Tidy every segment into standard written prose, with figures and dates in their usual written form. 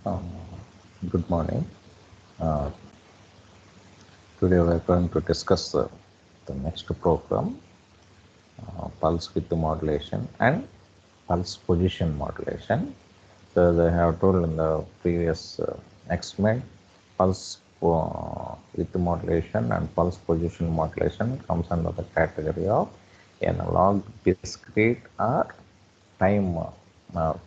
Um, Good morning. Uh, Today we are going to discuss the next program, pulse width modulation and pulse position modulation. So as I have told in the previous experiment, pulse width modulation and pulse position modulation comes under the category of analog, discrete or time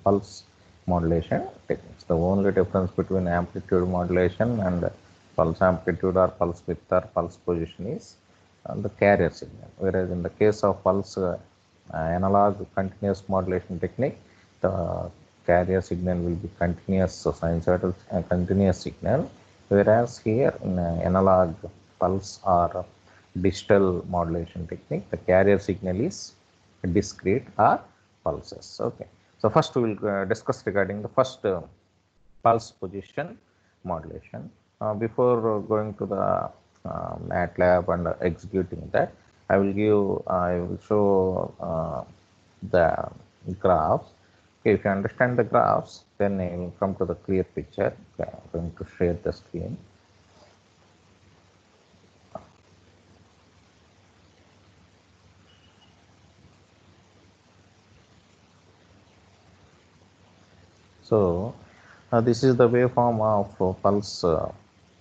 pulse modulation techniques. The only difference between amplitude modulation and pulse amplitude or pulse width or pulse position is the carrier signal. Whereas in the case of pulse analog continuous modulation technique, the carrier signal will be continuous sinusoidal continuous signal, whereas here in analog pulse or digital modulation technique, the carrier signal is discrete or pulses. Okay, so first we will discuss regarding the first pulse position modulation. Before going to the MATLAB and executing that, I will show the graphs. Okay, if you understand the graphs, then I will come to the clear picture. Okay, I'm going to share the screen. So this is the waveform of pulse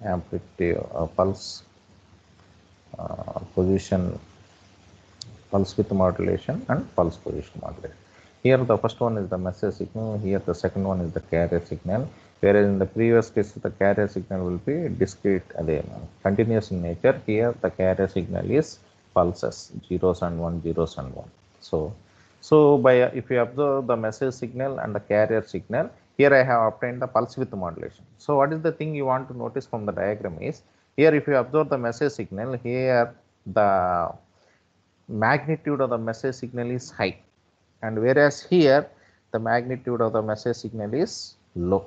amplitude, pulse position, pulse width modulation and pulse position modulation. Here the first one is the message signal, here the second one is the carrier signal, whereas in the previous case the carrier signal will be discrete, continuous in nature. Here the carrier signal is pulses, zeros and one, zeros and one. So by if you observe the message signal and the carrier signal, here I have obtained the pulse width modulation. So what is the thing you want to notice from the diagram is, here if you observe the message signal, here the magnitude of the message signal is high, and whereas here the magnitude of the message signal is low.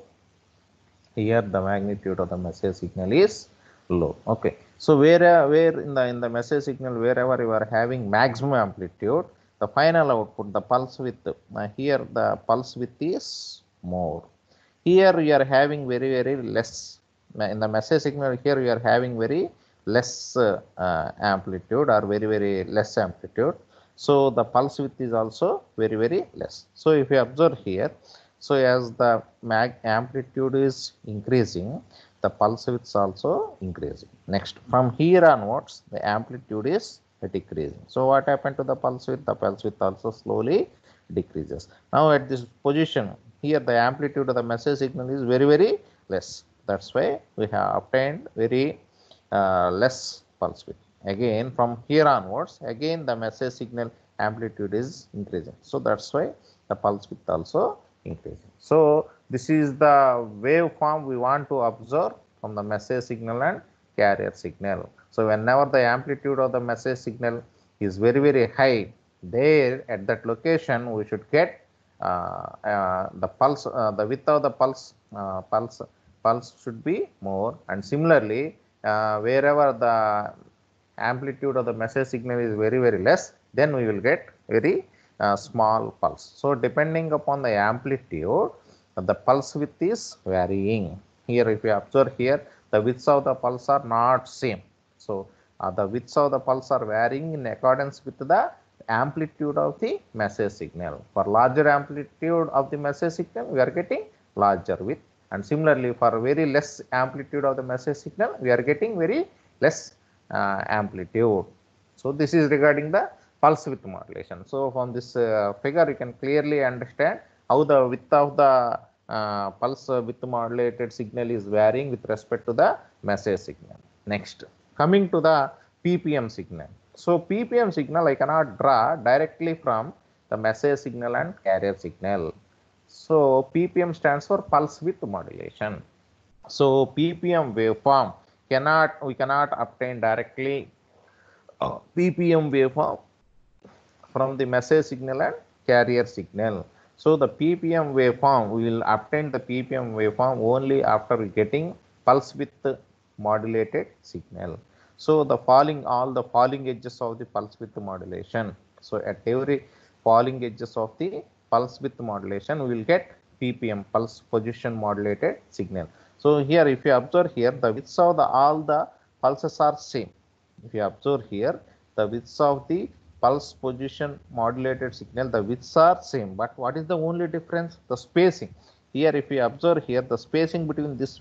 Here the magnitude of the message signal is low. Okay, so where in the message signal, wherever you are having maximum amplitude, the final output, the pulse width, here the pulse width is more. Here you are having very less. In the message signal, here you are having very less amplitude or very less amplitude. So the pulse width is also very less. So if you observe here, so as the amplitude is increasing, the pulse width is also increasing. Next, from here onwards, the amplitude is decreasing. So what happened to the pulse width? The pulse width also slowly decreases. Now at this position, here the amplitude of the message signal is very less. That's why we have obtained very less pulse width. Again from here onwards, again the message signal amplitude is increasing. So that's why the pulse width also increasing. So this is the waveform we want to observe from the message signal and carrier signal. So whenever the amplitude of the message signal is very high, there at that location we should get the pulse, the width of the pulse should be more, and similarly wherever the amplitude of the message signal is very less, then we will get very small pulse. So depending upon the amplitude, the pulse width is varying. Here if you observe here, the widths of the pulse are not same. So the widths of the pulse are varying in accordance with the amplitude of the message signal. For larger amplitude of the message signal, we are getting larger width, and similarly for very less amplitude of the message signal, we are getting very less amplitude. So this is regarding the pulse width modulation. So from this figure you can clearly understand how the width of the pulse width modulated signal is varying with respect to the message signal. Next, coming to the PPM signal. So PPM signal I cannot draw directly from the message signal and carrier signal. So PPM stands for pulse width modulation. So PPM waveform we cannot obtain directly PPM waveform from the message signal and carrier signal. So the PPM waveform, we will obtain the PPM waveform only after getting pulse width modulated signal. So the all the falling edges of the pulse width modulation. So at every falling edges of the pulse width modulation, we will get PPM, pulse position modulated signal. So here, if you observe here, the widths of all the pulses are same. If you observe here, the widths of the pulse position modulated signal, the widths are same, but what is the only difference? The spacing. Here, if you observe here, the spacing between this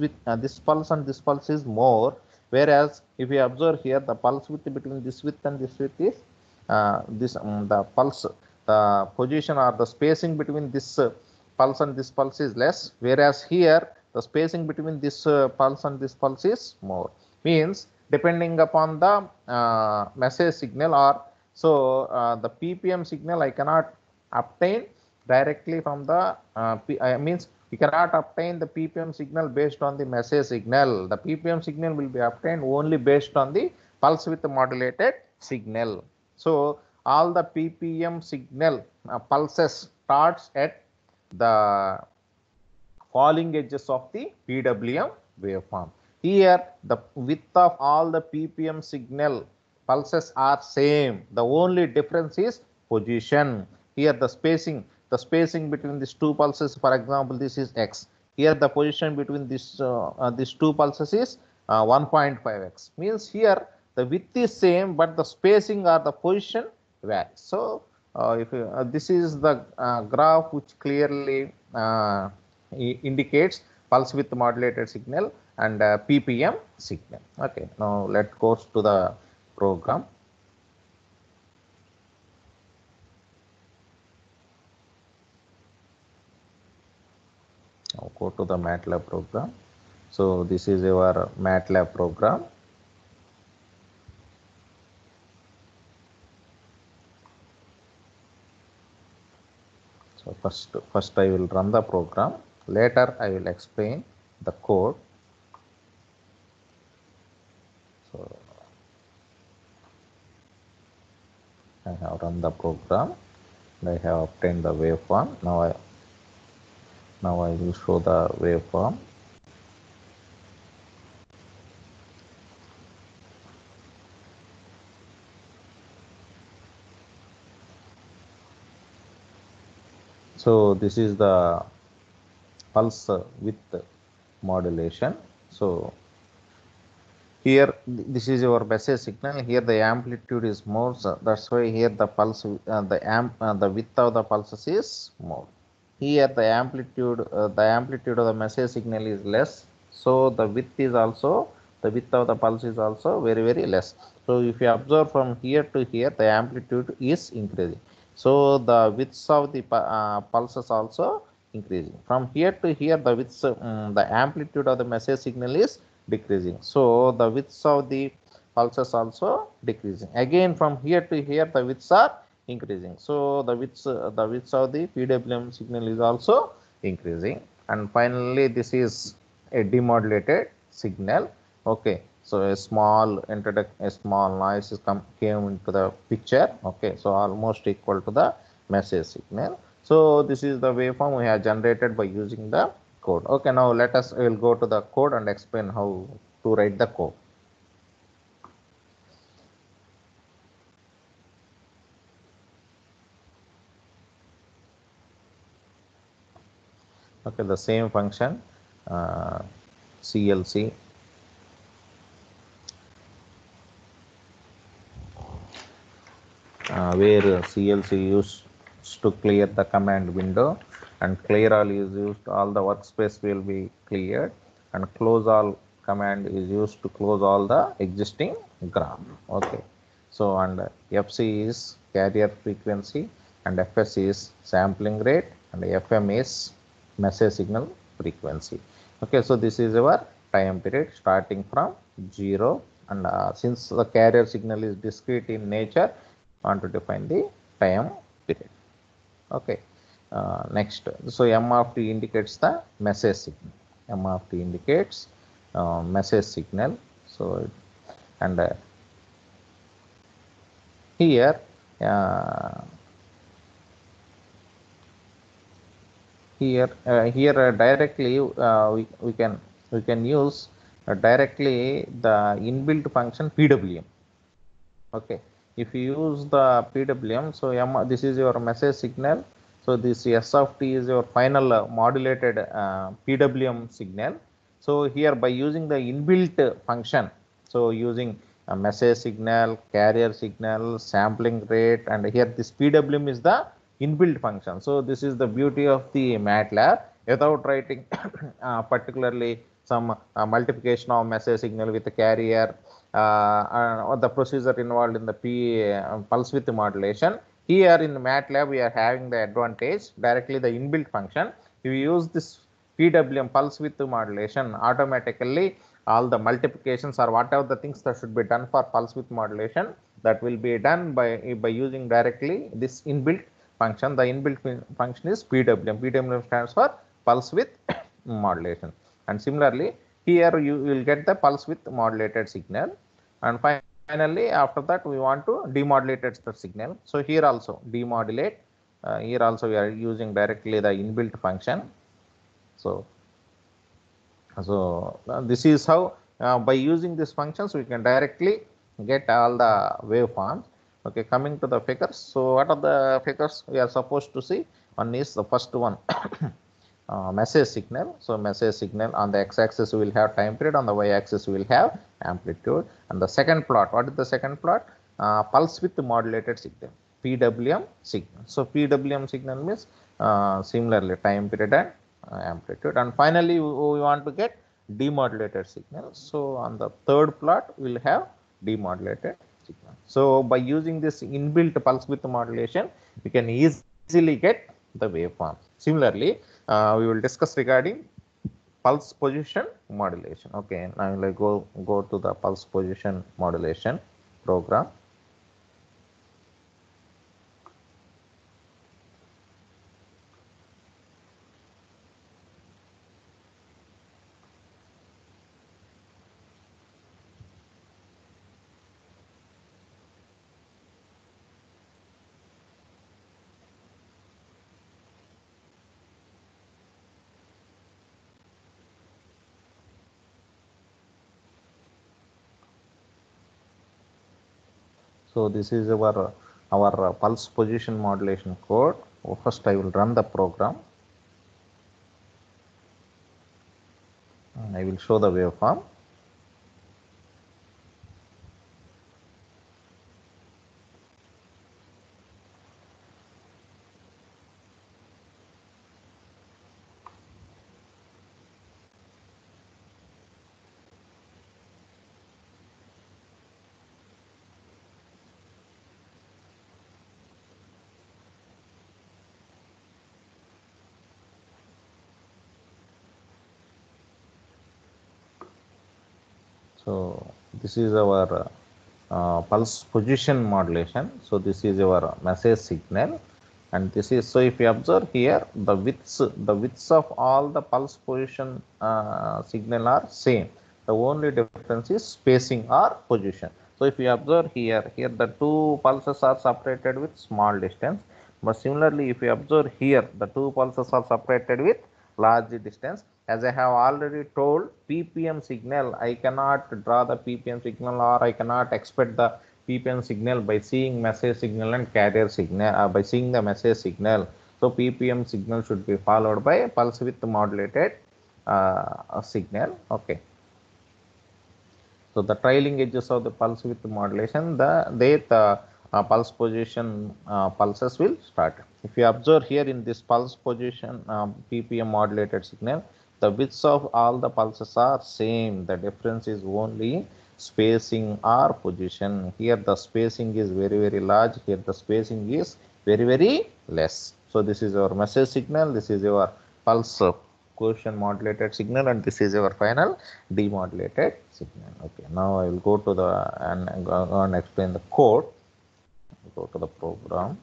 pulse and this pulse is more, whereas if you observe here, the pulse width between this width and this width is the pulse, the position or the spacing between this pulse and this pulse is less, whereas here the spacing between this pulse and this pulse is more. Means depending upon the message signal, or so the PPM signal I cannot obtain directly from the means you cannot obtain the PPM signal based on the message signal. The PPM signal will be obtained only based on the pulse width modulated signal. So all the PPM signal pulses starts at the falling edges of the PWM waveform. Here the width of all the PPM signal pulses are same. The only difference is position. Here the spacing between these two pulses, for example, this is x. Here the position between these two pulses is 1.5x. Means here the width is same, but the spacing or the position varies. So if this is the graph which clearly indicates pulse width modulated signal and PPM signal. Okay, now let's go to the program. Now go to the MATLAB program. So this is your MATLAB program. So first I will run the program. Later I will explain the code. So I have run the program and I have obtained the waveform. Now I will show the waveform. So this is the pulse width modulation. So here this is your message signal. Here the amplitude is more, so that's why here the pulse the width of the pulses is more. Here the amplitude of the message signal is less, so the width of the pulse is also very less. So if you observe from here to here, the amplitude is increasing. So the widths of the pulses also increasing. From here to here, the widths, the amplitude of the message signal is decreasing. So the widths of the pulses also decreasing. Again, from here to here, the widths are increasing. So the widths of the PWM signal is also increasing. And finally, this is a demodulated signal. Okay. So a small noise came into the picture. Okay, so almost equal to the message signal. So this is the waveform we have generated by using the code. Okay, now we will go to the code and explain how to write the code. Okay, the same function CLC. Where CLC used to clear the command window, and clear all is used, all the workspace will be cleared, and close all command is used to close all the existing graph. Okay, so and FC is carrier frequency, and FS is sampling rate, and FM is message signal frequency. Okay, so this is our time period starting from 0, and since the carrier signal is discrete in nature, want to define the time period. Okay, next, so M of t indicates the message signal. M of t indicates message signal. So and here directly we can use directly the inbuilt function PWM. Okay, if you use the PWM, so this is your message signal. So So this S of t is your final modulated PWM signal. So here by using the inbuilt function, so using a message signal, carrier signal, sampling rate, and here this PWM is the inbuilt function. So this is the beauty of the MATLAB. Without writing particularly some multiplication of message signal with the carrier, or the procedure involved in the pulse width modulation. Here in MATLAB, we are having the advantage directly the inbuilt function. If you use this PWM pulse width modulation, automatically all the multiplications or whatever the things that should be done for pulse width modulation, that will be done by using directly this inbuilt function. The inbuilt function is PWM. PWM stands for pulse width modulation. And similarly, here you will get the pulse width modulated signal. And finally, after that, we want to demodulate the signal. So here also demodulate. Here also we are using directly the inbuilt function. So this is how by using these functions we can directly get all the waveforms. Okay, coming to the figures. So what are the figures we are supposed to see? One is the first one. Message signal. So message signal on the x-axis we will have time period, on the y-axis we will have amplitude. And the second plot, what is the second plot? Pulse width modulated signal, PWM signal. So PWM signal means similarly time period and amplitude. And finally we want to get demodulated signal. So on the third plot we will have demodulated signal. So by using this inbuilt pulse width modulation, we can easily get the waveform. Similarly, we will discuss regarding pulse position modulation. Okay, now I will go to the pulse position modulation program. So this is our pulse position modulation code. First I will run the program. I will show the waveform. So this is our pulse position modulation. So this is our message signal, and this is, so if you observe here, the widths of all the pulse position signal are same. The only difference is spacing or position. So if you observe here the two pulses are separated with small distance, but similarly if you observe here the two pulses are separated with large distance. As I have already told, PPM signal, I cannot draw the PPM signal, or I cannot expect the PPM signal by seeing message signal and carrier signal, by seeing the message signal. So PPM signal should be followed by pulse width modulated signal. Okay. So the trailing edges of the pulse width modulation, the pulse position pulses will start. If you observe here in this pulse position PPM modulated signal, the widths of all the pulses are same. The difference is only spacing or position. Here the spacing is very large. Here the spacing is very less. So this is our message signal. This is your pulse position modulated signal, and this is your final demodulated signal. Okay, now I will go to the and go and explain the code. Go to the program.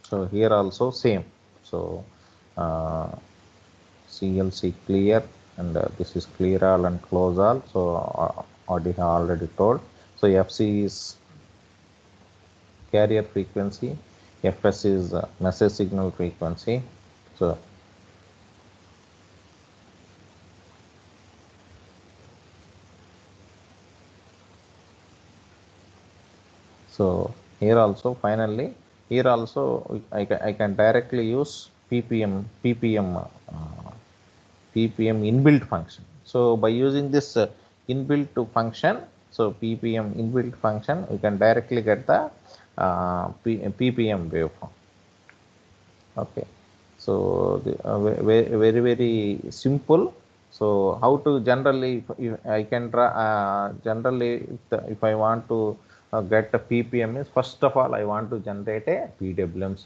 So here also same. So CLC clear, and this is clear all and close all. So already told. So FC is carrier frequency, FS is message signal frequency. So Here also finally, here also I can directly use ppm inbuilt function. So by using this inbuilt function, so ppm inbuilt function, we can directly get the ppm waveform. Okay, so the, very simple. So how to generally, if I can draw generally if I want to get a ppm is, first of all I want to generate a PWM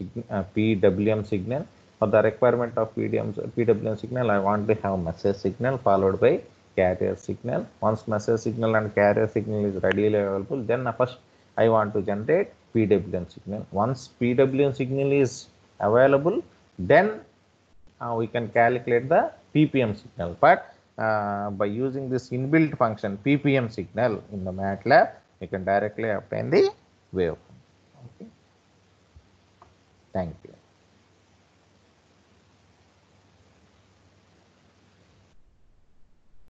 signal. For the requirement of PWM signal, I want to have message signal followed by carrier signal. Once message signal and carrier signal is readily available, then first I want to generate PWM signal. Once PWM signal is available, then we can calculate the ppm signal. But by using this inbuilt function ppm signal in the MATLAB, you can directly obtain the waveform. Okay. Thank you.